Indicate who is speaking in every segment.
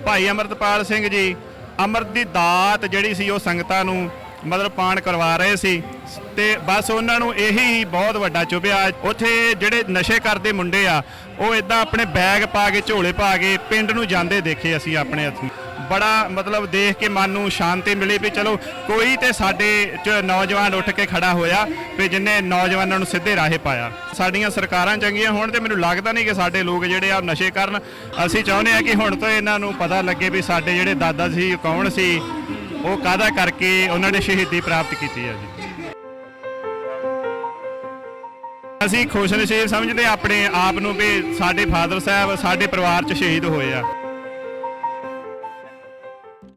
Speaker 1: ਭਾਈ ਅਮਰਤਪਾਲ ਸਿੰਘ ਜੀ ਅੰਮ੍ਰਿਤ ਦੀ ਦਾਤ ਜਿਹੜੀ ਸੀ ਉਹ ਸੰਗਤਾਂ ਨੂੰ ਮਤਲਬ ਪਾਣ ਕਰਵਾ ਰਹੇ ਸੀ ਤੇ ਬਸ ਉਹਨਾਂ ਨੂੰ ਇਹੀ ਬਹੁਤ ਵੱਡਾ ਚੁਭਿਆ। ਉੱਥੇ ਜਿਹੜੇ ਨਸ਼ੇ ਕਰਦੇ ਮੁੰਡੇ ਆ ਉਹ ਇਦਾਂ ਆਪਣੇ ਬੈਗ ਪਾ ਕੇ ਝੋਲੇ ਪਾ ਕੇ ਪਿੰਡ ਨੂੰ ਜਾਂਦੇ ਦੇਖੇ ਅਸੀਂ ਆਪਣੇ ਹੱਥੀਂ। ਬੜਾ ਮਤਲਬ ਦੇਖ ਕੇ ਮਨ ਨੂੰ ਸ਼ਾਂਤੀ ਮਿਲੀ ਵੀ ਚਲੋ ਕੋਈ ਤੇ ਸਾਡੇ ਚ ਨੌਜਵਾਨ ਉੱਠ ਕੇ ਖੜਾ ਹੋਇਆ ਵੀ ਜਿੰਨੇ ਨੌਜਵਾਨਾਂ ਨੂੰ ਸਿੱਧੇ ਰਾਹੇ ਪਾਇਆ। ਸਾਡੀਆਂ ਸਰਕਾਰਾਂ ਚੰਗੀਆਂ ਹੋਣ ਤੇ ਮੈਨੂੰ ਲੱਗਦਾ ਨਹੀਂ ਕਿ ਸਾਡੇ ਲੋਕ ਜਿਹੜੇ ਆ ਨਸ਼ੇ ਕਰਨ। ਅਸੀਂ ਚਾਹੁੰਦੇ ਆ ਕਿ ਹੁਣ ਤੋਂ ਇਹਨਾਂ ਨੂੰ ਪਤਾ ਲੱਗੇ ਵੀ ਸਾਡੇ ਜਿਹੜੇ ਦਾਦਾ ਸੀ ਕੌਣ ਸੀ, ਉਹ ਕਾਹਦਾ ਕਰਕੇ ਉਹਨਾਂ ਨੇ ਸ਼ਹੀਦੀ ਪ੍ਰਾਪਤ ਕੀਤੀ ਹੈ ਜੀ। ਅਸੀਂ ਖੁਸ਼ਨਸੀਬ ਸਮਝਦੇ ਆਪਣੇ ਆਪ ਨੂੰ ਵੀ ਸਾਡੇ ਫਾਦਰ ਸਾਹਿਬ ਸਾਡੇ ਪਰਿਵਾਰ 'ਚ ਸ਼ਹੀਦ ਹੋਏ ਆ।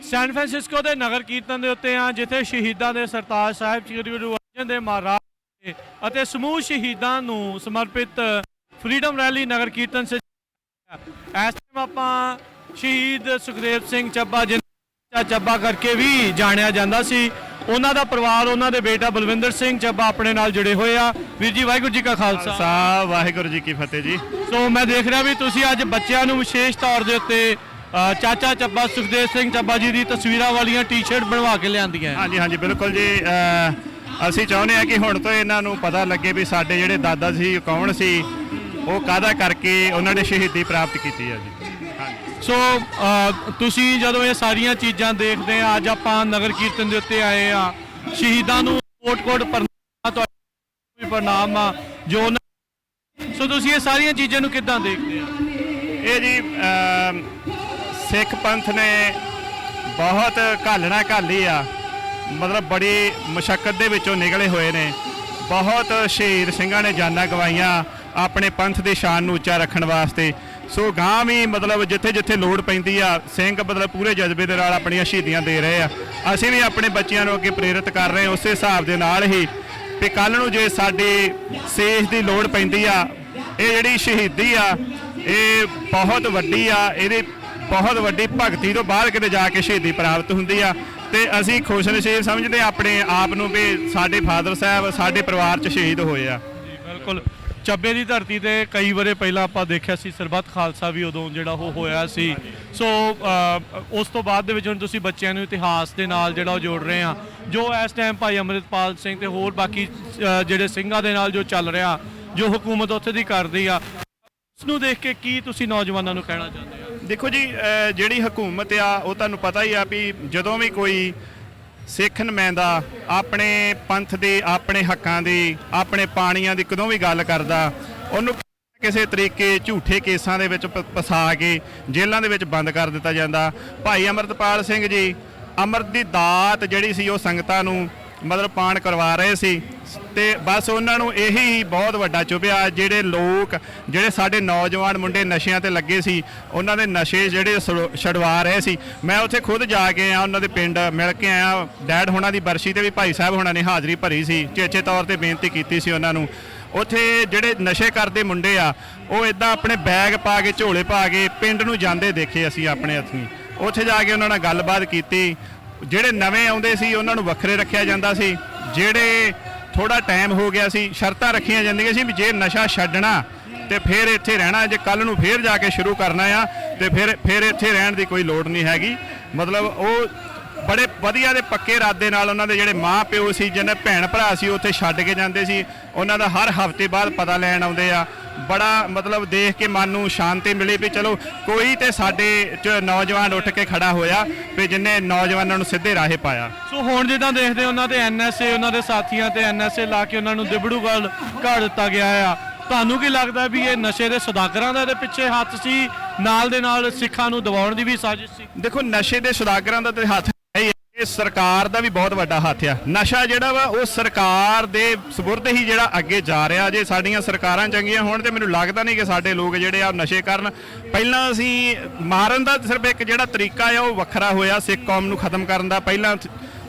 Speaker 2: ਸੈਨ ਫਰਾਂਸਿਸਕੋ ਦੇ ਨਗਰ ਕੀਰਤਨ ਦੇ ਉੱਤੇ ਆ ਜਿੱਥੇ ਸ਼ਹੀਦਾਂ ਦੇ ਸਰਤਾਜ ਸਾਹਿਬ ਸ੍ਰੀ ਗੁਰੂ ਅਰਜਨ ਦੇਵ ਮਹਾਰਾਜ ਅਤੇ ਸਮੂਹ ਸ਼ਹੀਦਾਂ ਨੂੰ ਸਮਰਪਿਤ ਫਰੀडम ਰੈਲੀ ਨਗਰ ਕੀਰਤਨ ਸੇ ਇਸ ਟਾਈਮ ਆਪਾਂ ਸ਼ਹੀਦ ਸੁਖਦੇਵ ਸਿੰਘ ਚੱਬਾ ਜਿਹਨਾਂ ਚੱਬਾ ਕਰਕੇ ਵੀ ਜਾਣਿਆ ਜਾਂਦਾ ਸੀ, ਉਹਨਾਂ ਦਾ ਪਰਿਵਾਰ, ਉਹਨਾਂ ਦੇ ਬੇਟਾ ਬਲਵਿੰਦਰ ਸਿੰਘ ਚੱਬਾ ਆਪਣੇ ਨਾਲ ਜੁੜੇ ਹੋਏ ਆ। ਵੀਰ ਜੀ ਵਾਹਿਗੁਰੂ ਜੀ ਕਾ ਖਾਲਸਾ
Speaker 1: ਵਾਹਿਗੁਰੂ ਜੀ ਕੀ ਫਤਿਹ ਜੀ।
Speaker 2: ਸੋ ਮੈਂ ਦੇਖ ਰਿਹਾ ਵੀ ਤੁਸੀਂ ਅੱਜ ਬੱਚਿਆਂ ਨੂੰ ਵਿਸ਼ੇਸ਼ ਤੌਰ ਦੇ ਉੱਤੇ ਚਾਚਾ ਚੱਬਾ ਸੁਖਦੇਵ ਸਿੰਘ ਚੱਬਾ ਜੀ ਦੀ ਤਸਵੀਰਾਂ ਵਾਲੀਆਂ ਟੀ-ਸ਼ਰਟ ਬਣਵਾ ਕੇ ਲਿਆਂਦੀਆਂ।
Speaker 1: ਹਾਂਜੀ ਹਾਂਜੀ ਬਿਲਕੁਲ ਜੀ। ਅਸੀਂ ਚਾਹੁੰਦੇ ਆ ਕਿ ਹੁਣ ਤੋਂ ਇਹਨਾਂ ਨੂੰ ਪਤਾ ਲੱਗੇ ਵੀ ਸਾਡੇ ਜਿਹੜੇ ਦਾਦਾ ਸੀ ਕੌਣ ਸੀ, ਉਹ ਕਾਹਦਾ ਕਰਕੇ ਉਹਨਾਂ ਨੇ ਸ਼ਹੀਦੀ ਪ੍ਰਾਪਤ ਕੀਤੀ ਹੈ ਜੀ।
Speaker 2: ਸੋ ਤੁਸੀਂ ਜਦੋਂ ਇਹ ਸਾਰੀਆਂ ਚੀਜ਼ਾਂ ਦੇਖਦੇ ਆ, ਅੱਜ ਆਪਾਂ ਨਗਰ ਕੀਰਤਨ ਦੇ ਉੱਤੇ ਆਏ ਆ, ਸ਼ਹੀਦਾਂ ਨੂੰ ਕੋਟ-ਕੋਟ ਪ੍ਰਣਾਮ ਆ ਜੋ। ਸੋ ਤੁਸੀਂ ਇਹ ਸਾਰੀਆਂ ਚੀਜ਼ਾਂ ਨੂੰ ਕਿੱਦਾਂ ਦੇਖਦੇ ਆ?
Speaker 1: ਇਹ ਜੀ ਸਿੱਖ ਪੰਥ ਨੇ ਬਹੁਤ ਘਾਲਣਾ ਘਾਲੀ ਆ, ਮਤਲਬ ਬੜੀ ਮੁਸ਼ੱਕਤ ਦੇ ਵਿੱਚੋਂ ਨਿਕਲੇ ਹੋਏ ਨੇ। ਬਹੁਤ ਸ਼ਹੀਦ ਸਿੰਘਾਂ ਨੇ ਜਾਨਾਂ ਗਵਾਈਆਂ ਆਪਣੇ ਪੰਥ ਦੀ ਸ਼ਾਨ ਨੂੰ ਉੱਚਾ ਰੱਖਣ ਵਾਸਤੇ। ਸੋ ਗਾਂ ਵੀ ਮਤਲਬ ਜਿੱਥੇ ਜਿੱਥੇ ਲੋੜ ਪੈਂਦੀ ਆ ਸਿੰਘ ਮਤਲਬ ਪੂਰੇ ਜਜ਼ਬੇ ਦੇ ਨਾਲ ਆਪਣੀਆਂ ਸ਼ਹੀਦੀਆਂ ਦੇ ਰਹੇ ਆ। ਅਸੀਂ ਵੀ ਆਪਣੇ ਬੱਚਿਆਂ ਨੂੰ ਅੱਗੇ ਪ੍ਰੇਰਿਤ ਕਰ ਰਹੇ ਹਾਂ ਉਸੇ ਹਿਸਾਬ ਦੇ ਨਾਲ ਹੀ ਵੀ ਕੱਲ੍ਹ ਨੂੰ ਜੇ ਸਾਡੇ ਦੇਸ਼ ਦੀ ਲੋੜ ਪੈਂਦੀ ਆ, ਇਹ ਜਿਹੜੀ ਸ਼ਹੀਦੀ ਆ ਇਹ ਬਹੁਤ ਵੱਡੀ ਆ, ਇਹਦੀ ਬਹੁਤ ਵੱਡੀ ਭਗਤੀ ਤੋਂ ਬਾਅਦ ਕਿਤੇ ਜਾ ਕੇ ਸ਼ਹੀਦੀ ਪ੍ਰਾਪਤ ਹੁੰਦੀ ਆ। ਤੇ ਅਸੀਂ ਖੁਸ਼ਨਸੀਬ ਸਮਝਦੇ ਆਪਣੇ ਆਪ ਨੂੰ ਵੀ ਸਾਡੇ ਫਾਦਰ ਸਾਹਿਬ ਸਾਡੇ ਪਰਿਵਾਰ 'ਚ ਸ਼ਹੀਦ ਹੋਏ ਆ।
Speaker 2: ਜੀ ਬਿਲਕੁਲ। ਚੱਬੇ ਦੀ ਧਰਤੀ ਤੇ ਕਈ ਵਾਰੇ ਪਹਿਲਾਂ ਆਪਾਂ ਦੇਖਿਆ ਸੀ ਸਰਬੱਤ ਖਾਲਸਾ ਵੀ ਉਦੋਂ ਜਿਹੜਾ ਉਹ ਹੋਇਆ ਸੀ। ਸੋ ਉਸ ਤੋਂ ਬਾਅਦ ਦੇ ਵਿੱਚ ਹੁਣ ਤੁਸੀਂ ਬੱਚਿਆਂ ਨੂੰ ਇਤਿਹਾਸ ਦੇ ਨਾਲ ਜਿਹੜਾ ਉਹ ਜੋੜ ਰਹੇ ਆ, ਜੋ ਇਸ ਟਾਈਮ ਭਾਈ ਅਮਰਿਤਪਾਲ ਸਿੰਘ ਤੇ ਹੋਰ ਬਾਕੀ ਜਿਹੜੇ ਸਿੰਘਾਂ ਦੇ ਨਾਲ ਜੋ ਚੱਲ ਰਿਹਾ, ਜੋ ਹਕੂਮਤ ਉੱਥੇ ਦੀ ਕਰਦੀ ਆ, ਉਸ ਨੂੰ ਦੇਖ ਕੇ ਕੀ ਤੁਸੀਂ ਨੌਜਵਾਨਾਂ ਨੂੰ ਕਹਿਣਾ ਚਾਹੁੰਦੇ ਆ?
Speaker 1: ਦੇਖੋ ਜੀ, ਜਿਹੜੀ ਹਕੂਮਤ ਆ ਉਹ ਤੁਹਾਨੂੰ ਪਤਾ ਹੀ ਆ ਵੀ ਜਦੋਂ ਵੀ ਕੋਈ ਸਿੱਖ ਨੁਮਾਇੰਦਾ ਆਪਣੇ ਪੰਥ ਦੇ, ਆਪਣੇ ਹੱਕਾਂ ਦੀ, ਆਪਣੇ ਪਾਣੀਆਂ ਦੀ ਕਦੋਂ ਵੀ ਗੱਲ ਕਰਦਾ, ਉਹਨੂੰ ਕਿਸੇ ਤਰੀਕੇ ਝੂਠੇ ਕੇਸਾਂ ਦੇ ਵਿੱਚ ਫਸਾ ਕੇ ਜੇਲ੍ਹਾਂ ਦੇ ਵਿੱਚ ਬੰਦ ਕਰ ਦਿੱਤਾ ਜਾਂਦਾ। ਭਾਈ ਅਮਰਤਪਾਲ ਸਿੰਘ ਜੀ ਅੰਮ੍ਰਿਤ ਦੀ ਦਾਤ ਜਿਹੜੀ ਸੀ ਉਹ ਸੰਗਤਾਂ ਨੂੰ ਮਤਲਬ ਪਾਣ ਕਰਵਾ ਰਹੇ ਸੀ ਤੇ ਬਸ ਉਹਨਾਂ ਨੂੰ ਇਹੀ ਬਹੁਤ ਵੱਡਾ ਚੁਭਿਆ। ਜਿਹੜੇ ਲੋਕ ਜਿਹੜੇ ਸਾਡੇ ਨੌਜਵਾਨ ਮੁੰਡੇ ਨਸ਼ਿਆਂ ਤੇ ਲੱਗੇ ਸੀ, ਉਹਨਾਂ ਦੇ ਨਸ਼ੇ ਜਿਹੜੇ ਛਡਵਾ ਰਹੇ ਸੀ। ਮੈਂ ਉੱਥੇ ਖੁਦ ਜਾ ਕੇ ਆਇਆ, ਉਹਨਾਂ ਦੇ ਪਿੰਡ ਮਿਲ ਕੇ ਆਇਆ। ਡੈਡ ਹੋਣਾ ਦੀ ਬਰਸੀ ਤੇ ਵੀ ਭਾਈ ਸਾਹਿਬ ਹੋਣਾ ਨੇ ਹਾਜ਼ਰੀ ਭਰੀ ਸੀ, ਚੇਚੇ ਤੌਰ ਤੇ ਬੇਨਤੀ ਕੀਤੀ ਸੀ ਉਹਨਾਂ ਨੂੰ। ਉੱਥੇ ਜਿਹੜੇ ਨਸ਼ੇ ਕਰਦੇ ਮੁੰਡੇ ਆ ਉਹ ਇਦਾਂ ਆਪਣੇ ਬੈਗ ਪਾ ਕੇ ਝੋਲੇ ਪਾ ਕੇ ਪਿੰਡ ਨੂੰ ਜਾਂਦੇ ਦੇਖੇ ਅਸੀਂ ਆਪਣੇ ਹੱਥੀਂ। ਉੱਥੇ ਜਾ ਕੇ ਉਹਨਾਂ ਨਾਲ ਗੱਲਬਾਤ ਕੀਤੀ। ਜਿਹੜੇ ਨਵੇਂ ਆਉਂਦੇ ਸੀ ਉਹਨਾਂ ਨੂੰ ਵੱਖਰੇ ਰੱਖਿਆ ਜਾਂਦਾ ਸੀ, ਜਿਹੜੇ ਥੋੜਾ ਟਾਈਮ ਹੋ ਗਿਆ ਸੀ ਸ਼ਰਤਾਂ ਰੱਖੀਆਂ ਜਾਂਦੀਆਂ ਸੀ ਵੀ ਜੇ ਨਸ਼ਾ ਛੱਡਣਾ ਤੇ ਫਿਰ ਇੱਥੇ ਰਹਿਣਾ, ਜੇ ਕੱਲ ਨੂੰ ਫਿਰ ਜਾ ਕੇ ਸ਼ੁਰੂ ਕਰਨਾ ਆ ਤੇ ਫਿਰ ਇੱਥੇ ਰਹਿਣ ਦੀ ਕੋਈ ਲੋੜ ਨਹੀਂ ਹੈਗੀ। ਮਤਲਬ ਉਹ ਬੜੇ ਵਧੀਆ ਦੇ ਪੱਕੇ ਇਰਾਦੇ ਨਾਲ ਉਹਨਾਂ ਦੇ ਜਿਹੜੇ ਮਾਂ ਪਿਓ ਸੀ, ਜਿਹਨੇ ਭੈਣ ਭਰਾ ਸੀ, ਉੱਥੇ ਛੱਡ ਕੇ ਜਾਂਦੇ ਸੀ। ਉਹਨਾਂ ਦਾ ਹਰ ਹਫ਼ਤੇ ਬਾਅਦ ਪਤਾ ਲੈਣ ਆਉਂਦੇ ਆ। ਬੜਾ ਮਤਲਬ ਦੇਖ ਕੇ ਮਨ ਨੂੰ ਸ਼ਾਂਤੀ ਮਿਲੀ ਵੀ ਚਲੋ ਕੋਈ ਤੇ ਸਾਡੇ ਚ ਨੌਜਵਾਨ ਉੱਠ ਕੇ ਖੜਾ ਹੋਇਆ ਵੀ ਜਿੰਨੇ ਨੌਜਵਾਨਾਂ ਨੂੰ ਸਿੱਧੇ ਰਾਹੇ ਪਾਇਆ।
Speaker 2: ਸੋ ਹੁਣ ਜਿੱਦਾਂ ਦੇਖਦੇ ਉਹਨਾਂ ਦੇ ਐਨਐਸਏ, ਉਹਨਾਂ ਦੇ ਸਾਥੀਆਂ ਤੇ ਐਨਐਸਏ ਲਾ ਕੇ ਉਹਨਾਂ ਨੂੰ ਦਿਬੜੂਗੜ੍ਹ ਘਾ ਦਿੱਤਾ ਗਿਆ ਆ। ਤੁਹਾਨੂੰ ਕੀ ਲੱਗਦਾ ਵੀ ਇਹ ਨਸ਼ੇ ਦੇ ਸੁਦਾਗਰਾਂ ਦਾ ਇਹਦੇ ਪਿੱਛੇ ਹੱਥ ਸੀ, ਨਾਲ ਦੇ ਨਾਲ ਸਿੱਖਾਂ ਨੂੰ ਦਬਾਉਣ ਦੀ ਵੀ ਸਾਜ਼ਿਸ਼ ਸੀ?
Speaker 1: ਦੇਖੋ, ਨਸ਼ੇ ਦੇ ਸੁਦਾਗਰਾਂ ਦਾ ਤੇ ਹੱਥ ਇਹ ਸਰਕਾਰ ਦਾ ਵੀ ਬਹੁਤ ਵੱਡਾ ਹੱਥ ਆ। ਨਸ਼ਾ ਜਿਹੜਾ ਵਾ ਉਹ ਸਰਕਾਰ ਦੇ ਸਪੁਰਦ ਹੀ ਜਿਹੜਾ ਅੱਗੇ ਜਾ ਰਿਹਾ। ਜੇ ਸਾਡੀਆਂ ਸਰਕਾਰਾਂ ਚੰਗੀਆਂ ਹੋਣ ਤੇ ਮੈਨੂੰ ਲੱਗਦਾ ਨਹੀਂ ਕਿ ਸਾਡੇ ਲੋਕ ਜਿਹੜੇ ਆ ਨਸ਼ੇ ਕਰਨ। ਪਹਿਲਾਂ ਅਸੀਂ ਮਾਰਨ ਦਾ ਸਿਰਫ ਇੱਕ ਜਿਹੜਾ ਤਰੀਕਾ ਆ ਉਹ ਵੱਖਰਾ ਹੋਇਆ, ਸਿੱਖ ਕੌਮ ਨੂੰ ਖਤਮ ਕਰਨ ਦਾ। ਪਹਿਲਾਂ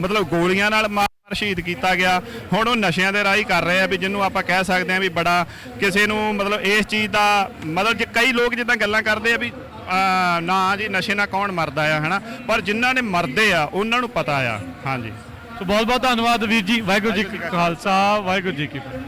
Speaker 1: ਮਤਲਬ ਗੋਲੀਆਂ ਨਾਲ ਸ਼ਹੀਦ ਕੀਤਾ ਗਿਆ, ਹੁਣ ਉਹ ਨਸ਼ਿਆਂ ਦੇ ਰਾਹੀਂ ਕਰ ਰਹੇ ਆ ਵੀ ਜਿਹਨੂੰ ਆਪਾਂ ਕਹਿ ਸਕਦੇ ਆ ਵੀ ਬੜਾ ਕਿਸੇ ਨੂੰ ਮਤਲਬ ਇਸ ਚੀਜ਼ ਦਾ ਮਤਲਬ ਜੇ ਕਈ ਲੋਕ ਜਿੱਦਾਂ ਗੱਲਾਂ ਕਰਦੇ ਆ ਵੀ ਨਾ ਜੀ ਨਸ਼ੇ ਨਾਲ ਕੌਣ ਮਰਦਾ ਆ, ਹੈ ਨਾ, ਪਰ ਜਿਨ੍ਹਾਂ ਨੇ ਮਰਦੇ ਆ ਉਹਨਾਂ ਨੂੰ ਪਤਾ ਆ। ਹਾਂਜੀ,
Speaker 2: ਸੋ ਬਹੁਤ ਬਹੁਤ ਧੰਨਵਾਦ ਵੀਰ ਜੀ। ਵਾਹਿਗੁਰੂ ਜੀ ਕਾ ਖਾਲਸਾ, ਵਾਹਿਗੁਰੂ ਜੀ ਕੀ ਫਤਿਹ।